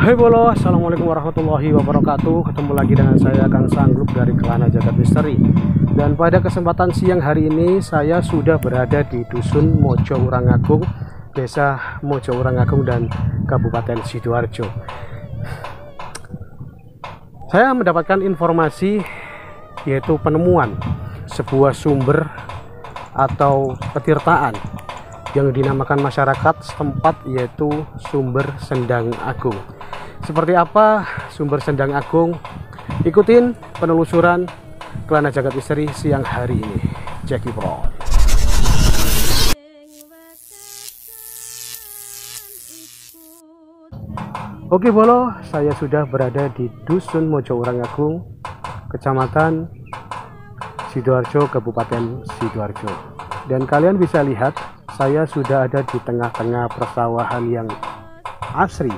Hai bolo, assalamualaikum warahmatullahi wabarakatuh. Ketemu lagi dengan saya Kang Sanggup dari Kelana Jagat Misteri. Dan pada kesempatan siang hari ini saya sudah berada di Dusun Mojo Urangagung, Desa Mojo Urangagung dan Kabupaten Sidoarjo. Saya mendapatkan informasi yaitu penemuan sebuah sumber atau petirtaan yang dinamakan masyarakat setempat yaitu sumber Sendang Agung. Seperti apa sumber Sendang Agung? Ikutin penelusuran Kelana Jagat Misteri siang hari ini. Jackie Pro. Oke bolo, saya sudah berada di Dusun Mojo Urangagung, Kecamatan Sidoarjo, Kabupaten Sidoarjo. Dan kalian bisa lihat, saya sudah ada di tengah-tengah persawahan yang asri,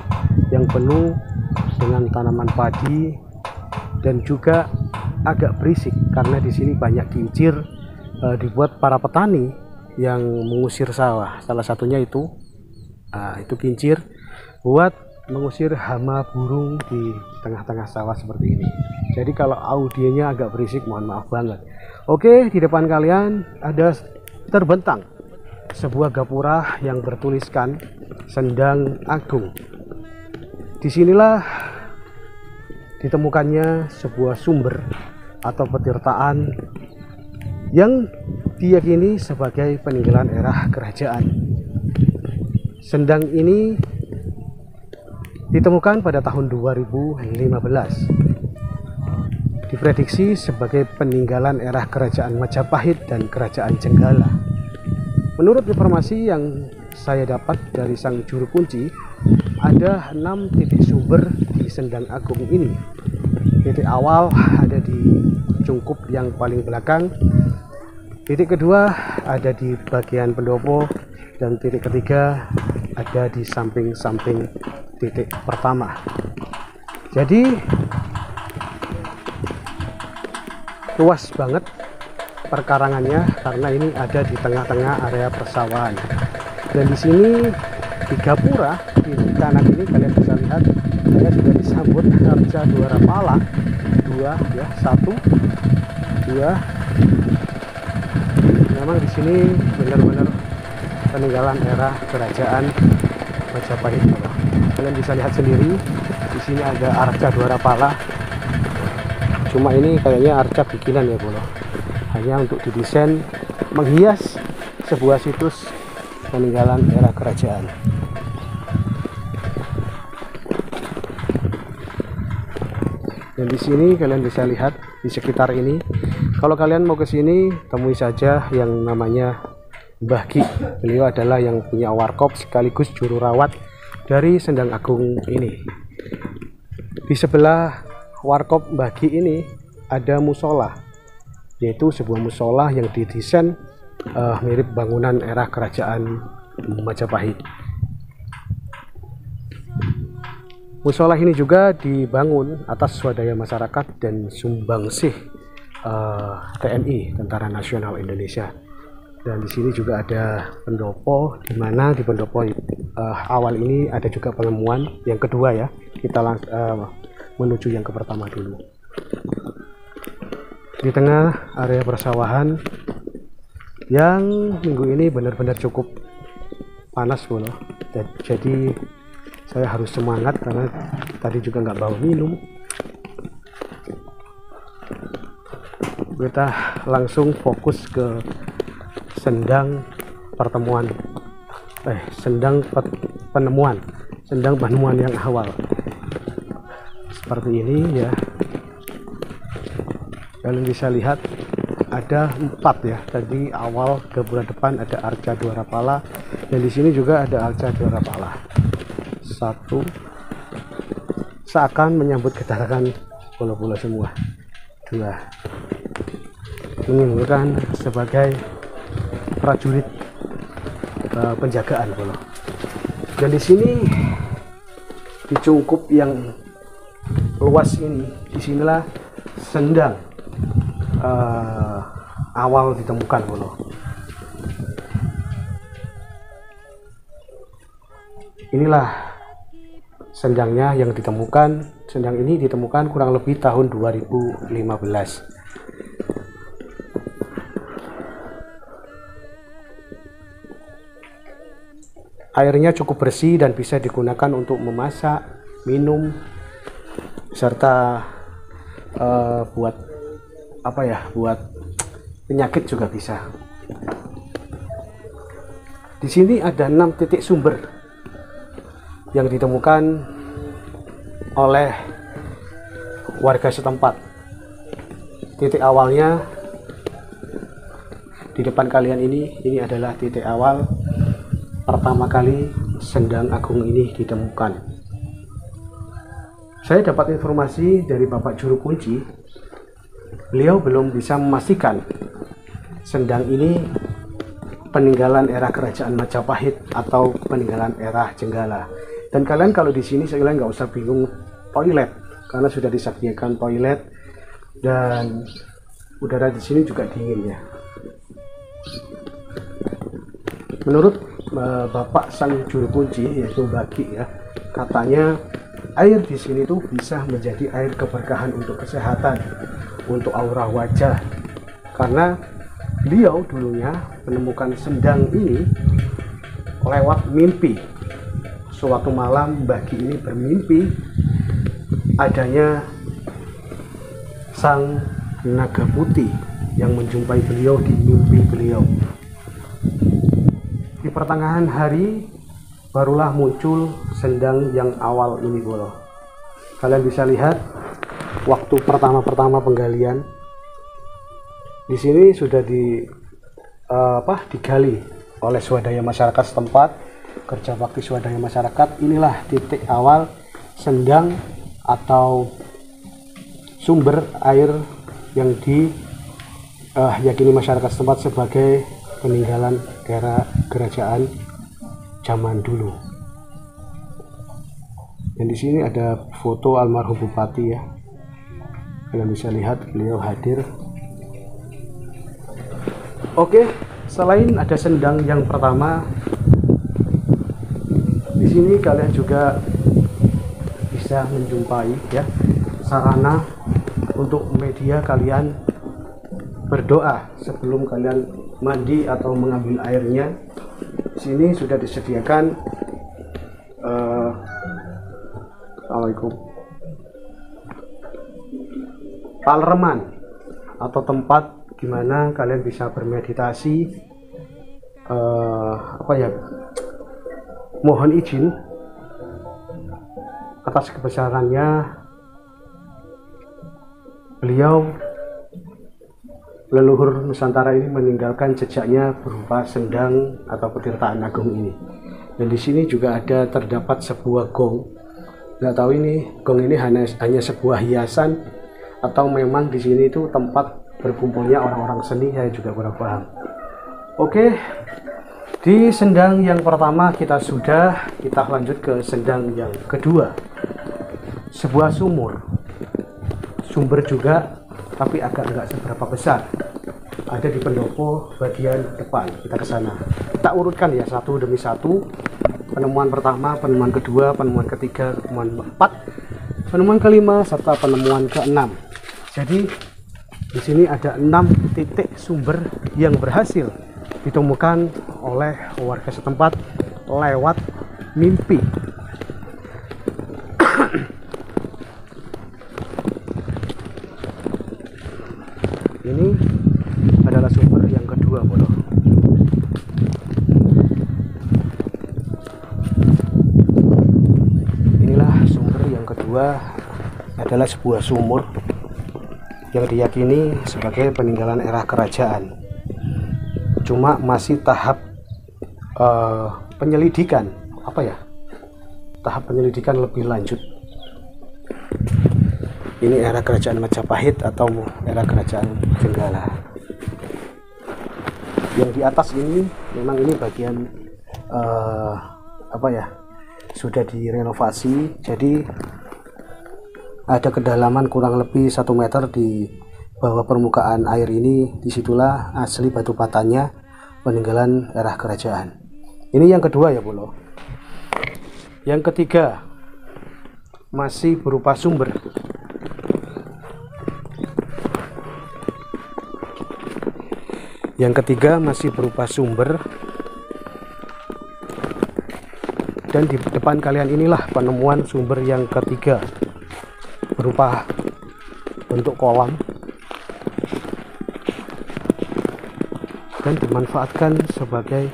yang penuh dengan tanaman padi dan juga agak berisik karena di sini banyak kincir dibuat para petani yang mengusir sawah. Salah satunya itu kincir buat mengusir hama burung di tengah-tengah sawah seperti ini. Jadi kalau audionya agak berisik, mohon maaf banget. Oke, di depan kalian ada terbentang sebuah gapura yang bertuliskan Sendang Agung. Disinilah ditemukannya sebuah sumber atau petirtaan yang diyakini sebagai peninggalan era kerajaan. Sendang ini ditemukan pada tahun 2015. Diprediksi sebagai peninggalan era kerajaan Majapahit dan kerajaan Jenggala. Menurut informasi yang saya dapat dari sang juru kunci, ada 6 titik sumber di Sendang Agung ini. Titik awal ada di cungkup yang paling belakang, titik kedua ada di bagian pendopo, dan titik ketiga ada di samping-samping titik pertama. Jadi luas banget perkarangannya karena ini ada di tengah-tengah area persawahan. Dan di sini di gapura di kanan ini kalian bisa lihat saya sudah disambut arca dua rapala, satu, dua. Memang di sini benar-benar peninggalan era kerajaan Majapahit. Kalian bisa lihat sendiri di sini ada arca dua rapala. Cuma ini kayaknya arca bikinan ya bolo. Hanya untuk didesain menghias sebuah situs peninggalan era kerajaan. Dan di sini kalian bisa lihat di sekitar ini. Kalau kalian mau ke sini, temui saja yang namanya Mbah Ki. Beliau adalah yang punya warkop sekaligus juru rawat dari Sendang Agung ini. Di sebelah warkop Mbah Ki ini ada musola, yaitu sebuah musola yang didesain mirip bangunan era kerajaan Majapahit. Musola ini juga dibangun atas swadaya masyarakat dan sumbangsih TNI, Tentara Nasional Indonesia. Dan di sini juga ada pendopo, di mana di pendopo awal ini ada juga penemuan yang kedua ya. Kita menuju yang ke pertama dulu. Di tengah area persawahan yang minggu ini benar-benar cukup panas bolo. Jadi saya harus semangat karena tadi juga nggak bawa minum. Kita langsung fokus ke Sendang penemuan yang awal. Seperti ini ya. Kalian bisa lihat ada 4 ya. Tadi awal ke bulan depan ada arca dua rapala, dan di sini juga ada arca dua rapala. 1 seakan menyambut kedatangan bola-bola semua. 2 menunjukkan sebagai prajurit penjagaan bola. Dan di sini di cungkup yang luas ini, disinilah Sendang awal ditemukan bolo. Inilah sendangnya yang ditemukan. Sendang ini ditemukan kurang lebih tahun 2015. Airnya cukup bersih dan bisa digunakan untuk memasak, minum, serta buat apa ya, buat penyakit juga bisa. Di sini ada 6 titik sumber yang ditemukan oleh warga setempat. Titik awalnya di depan kalian ini adalah titik awal pertama kali sendang agung ini ditemukan. Saya dapat informasi dari Bapak Juru Kunci, beliau belum bisa memastikan sendang ini peninggalan era kerajaan Majapahit atau peninggalan era Jenggala. Dan kalian kalau di sini sekalian nggak usah bingung toilet, karena sudah disediakan toilet dan udara di sini juga dingin ya. Menurut Bapak sang Juru Kunci, yaitu Bagi ya, katanya air di sini tuh bisa menjadi air keberkahan untuk kesehatan, untuk aura wajah, karena beliau dulunya menemukan sendang ini lewat mimpi. Suatu malam Bagi ini bermimpi adanya sang naga putih yang menjumpai beliau di mimpi beliau. Di pertengahan hari barulah muncul sendang yang awal ini bolo. Kalian bisa lihat waktu pertama penggalian di sini sudah digali oleh swadaya masyarakat setempat, kerja bakti swadaya masyarakat. Inilah titik awal sendang atau sumber air yang diyakini masyarakat setempat sebagai peninggalan era kerajaan zaman dulu. Dan di sini ada foto almarhum bupati ya. Kalian bisa lihat beliau hadir. Oke, selain ada sendang yang pertama, di sini kalian juga bisa menjumpai ya sarana untuk media kalian berdoa sebelum kalian mandi atau mengambil airnya. Sini sudah disediakan Assalamualaikum, palreman atau tempat gimana kalian bisa bermeditasi, mohon izin atas kebesarannya beliau leluhur Nusantara ini meninggalkan jejaknya berupa sendang atau petirtaan agung ini. Dan di sini juga ada terdapat sebuah gong. Nggak tahu ini gong ini hanya sebuah hiasan atau memang di sini itu tempat berkumpulnya orang-orang seni, saya juga kurang paham. Oke, di sendang yang pertama kita lanjut ke sendang yang kedua. Sebuah sumber juga, tapi agak nggak seberapa besar, ada di pendopo bagian depan. Kita ke sana, kita urutkan ya satu demi satu. Penemuan pertama, penemuan kedua, penemuan ketiga, penemuan keempat, penemuan kelima, serta penemuan keenam. Jadi di sini ada 6 titik sumber yang berhasil ditemukan oleh warga setempat lewat mimpi. Ini adalah sumber yang kedua, bodoh. Inilah sumber yang kedua, adalah sebuah sumur yang diyakini sebagai peninggalan era kerajaan. Cuma masih tahap penyelidikan, tahap penyelidikan lebih lanjut. Ini era kerajaan Majapahit atau era kerajaan Jenggala. Yang di atas ini memang ini bagian sudah direnovasi, jadi ada kedalaman kurang lebih 1 meter di bawah permukaan air ini. Disitulah asli batu batanya peninggalan era kerajaan. Ini yang kedua ya, Bolo. Yang ketiga, masih berupa sumber. Yang ketiga masih berupa sumber. Dan di depan kalian inilah penemuan sumber yang ketiga, berupa bentuk kolam dan dimanfaatkan sebagai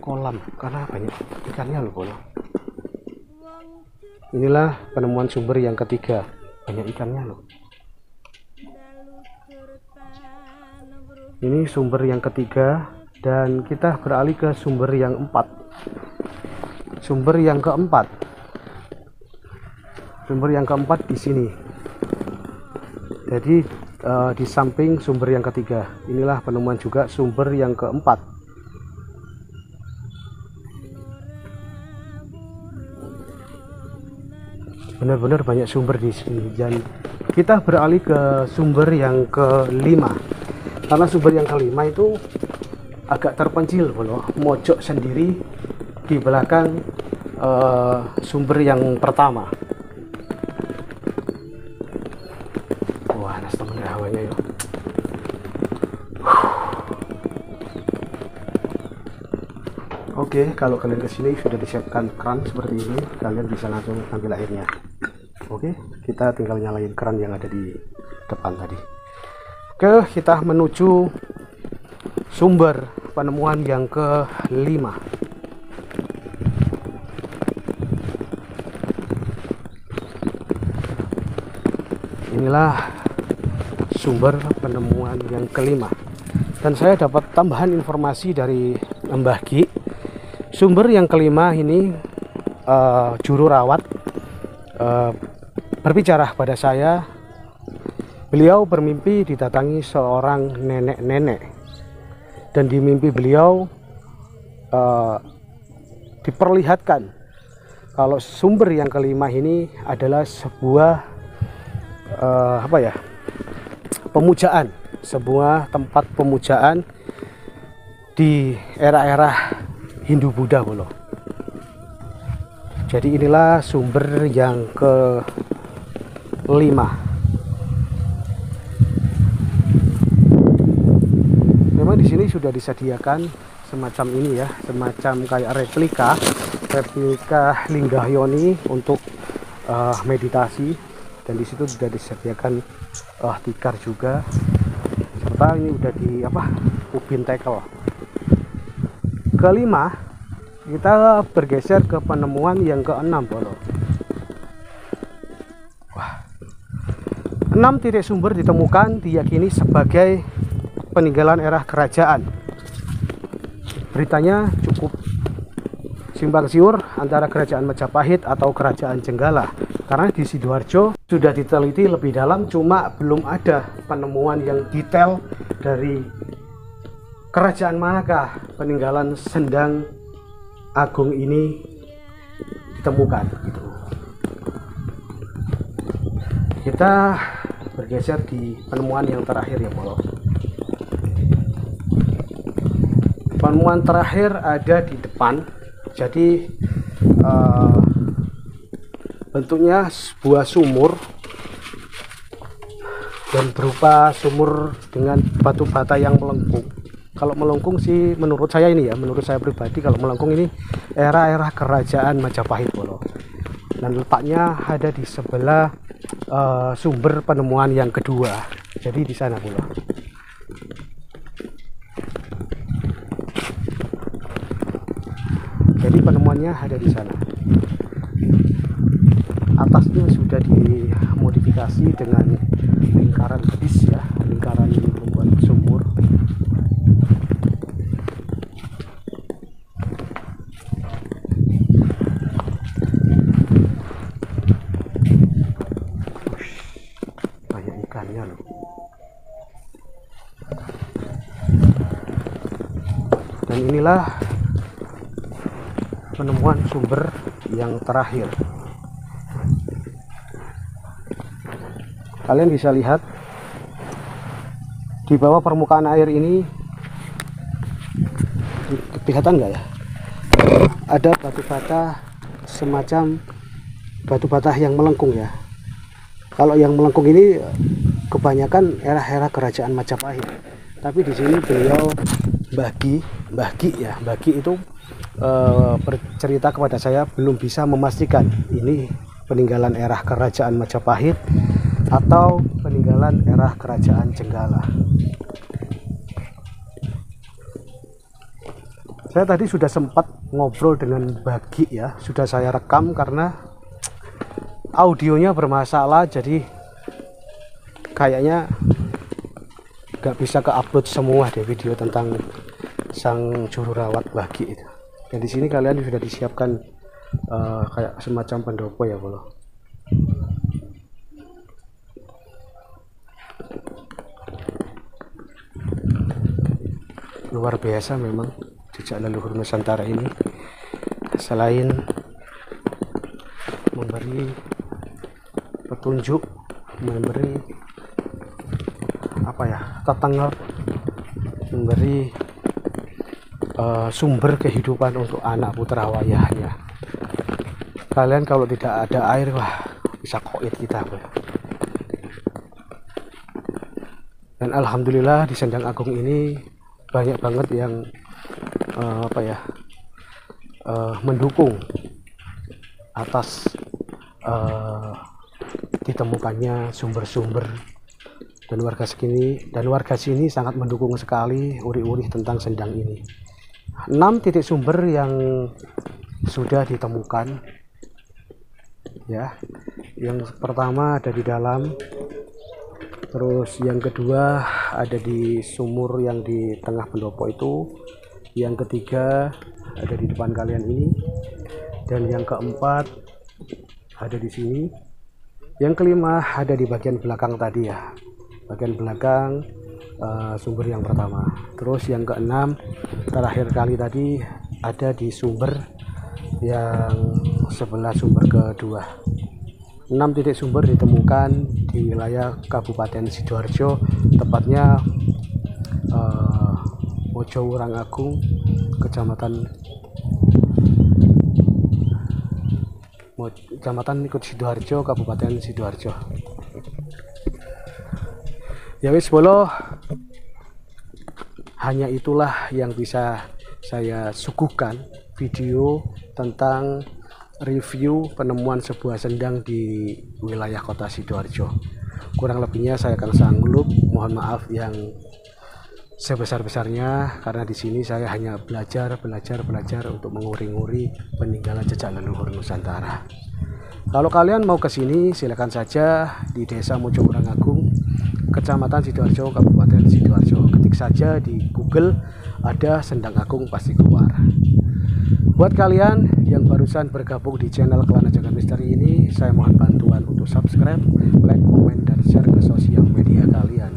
kolam karena banyak ikannya loh bolo. Inilah penemuan sumber yang ketiga, banyak ikannya loh. Ini sumber yang ketiga, dan kita beralih ke sumber yang keempat. Sumber yang keempat di sini. Jadi di samping sumber yang ketiga, inilah penemuan juga sumber yang keempat. Benar-benar banyak sumber di sini. Dan kita beralih ke sumber yang kelima. Karena sumber yang kelima itu agak terpencil loh, mojok sendiri di belakang sumber yang pertama. Wah, panas temen hawanya ya. Oke, kalau kalian kesini sudah disiapkan keran seperti ini, kalian bisa langsung ambil airnya. Oke, kita tinggal nyalain keran yang ada di depan tadi. Oke, kita menuju sumber penemuan yang kelima. Inilah sumber penemuan yang kelima. Dan saya dapat tambahan informasi dari Mbah Ki. Sumber yang kelima ini juru rawat berbicara pada saya. Beliau bermimpi didatangi seorang nenek-nenek, dan di mimpi beliau diperlihatkan kalau sumber yang kelima ini adalah sebuah pemujaan, sebuah tempat pemujaan di era-era Hindu Buddha bolo. Jadi inilah sumber yang kelima. Memang di sini sudah disediakan semacam ini ya, semacam kayak replika Linggah-yoni untuk meditasi, dan di situ sudah disediakan tikar juga, serta ini udah di ubin tekel. Kelima, kita bergeser ke penemuan yang keenam bolo. Wah, 6 titik sumber ditemukan diyakini sebagai peninggalan era kerajaan. Beritanya cukup simpang siur antara kerajaan Majapahit atau kerajaan Jenggala, karena di Sidoarjo sudah diteliti lebih dalam, cuma belum ada penemuan yang detail dari kerajaan manakah peninggalan Sendang Agung ini ditemukan gitu. Kita bergeser di penemuan yang terakhir ya bolo. Penemuan terakhir ada di depan. Jadi bentuknya sebuah sumur, dan berupa sumur dengan batu bata yang melengkung. Kalau melengkung sih menurut saya ini ya, menurut saya pribadi, kalau melengkung ini era-era kerajaan Majapahit bolo. Dan letaknya ada di sebelah sumber penemuan yang kedua. Jadi di sana bolo. Jadi penemuannya ada di sana. Atasnya sudah dimodifikasi dengan lingkaran pedis ya, lingkaran membuat sumur. Banyak ikannya loh. Dan inilah penemuan sumber yang terakhir. Kalian bisa lihat di bawah permukaan air ini, kelihatan nggak ya, ada batu bata semacam batu bata yang melengkung ya. Kalau yang melengkung ini kebanyakan era-era kerajaan Majapahit. Tapi di sini beliau Mbah Ki itu bercerita kepada saya, belum bisa memastikan ini peninggalan era kerajaan Majapahit atau peninggalan era kerajaan Jenggala. Saya tadi sudah sempat ngobrol dengan Bagi ya, sudah saya rekam karena audionya bermasalah, jadi kayaknya nggak bisa ke-upload semua deh video tentang sang juru rawat Bagi itu. Dan di sini kalian sudah disiapkan kayak semacam pendopo ya bolo. Luar biasa memang jejak leluhur Nusantara ini, selain memberi petunjuk, memberi tetangga, memberi sumber kehidupan untuk anak putra wayahnya. Kalian kalau tidak ada air, wah bisa koit kita. Dan alhamdulillah di Sendang Agung ini banyak banget yang mendukung atas ditemukannya sumber-sumber, dan warga sini sangat mendukung sekali uri-uri tentang Sendang ini. 6 titik sumber yang sudah ditemukan ya. Yang pertama ada di dalam, terus yang kedua ada di sumur yang di tengah pendopo itu, yang ketiga ada di depan kalian ini, dan yang keempat ada di sini, yang kelima ada di bagian belakang tadi ya, bagian belakang sumber yang pertama. Terus yang keenam terakhir kali tadi ada di sumber yang sebelah sumber kedua. 6 titik sumber ditemukan di wilayah Kabupaten Sidoarjo, tepatnya Mojowurang Agung, Kecamatan Ikut Sidoarjo, Kabupaten Sidoarjo. Ya wis bolo, hanya itulah yang bisa saya suguhkan video tentang review penemuan sebuah sendang di wilayah kota Sidoarjo. Kurang lebihnya saya akan sanggup, mohon maaf yang sebesar-besarnya, karena di sini saya hanya belajar untuk menguri-nguri peninggalan jejak leluhur Nusantara. Kalau kalian mau ke sini silakan saja, di Desa Mojowurang Agung, Kecamatan Sidoarjo, Kabupaten Sidoarjo. Ketik saja di Google, ada Sendang Agung pasti keluar. Buat kalian yang barusan bergabung di channel Kelana Jagat Misteri ini, saya mohon bantuan untuk subscribe, like, komen, dan share ke sosial media kalian.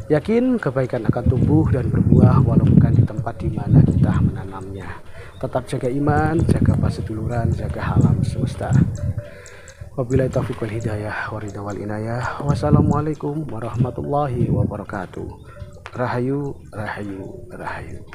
Yakin kebaikan akan tumbuh dan berbuah walau bukan di tempat di mana kita menanamnya. Tetap jaga iman, jaga paseduluran, jaga alam semesta. Wabillahi taufiq wal hidayah, waridha wal inayah. Wassalamualaikum warahmatullahi wabarakatuh. Rahayu, rahayu, rahayu.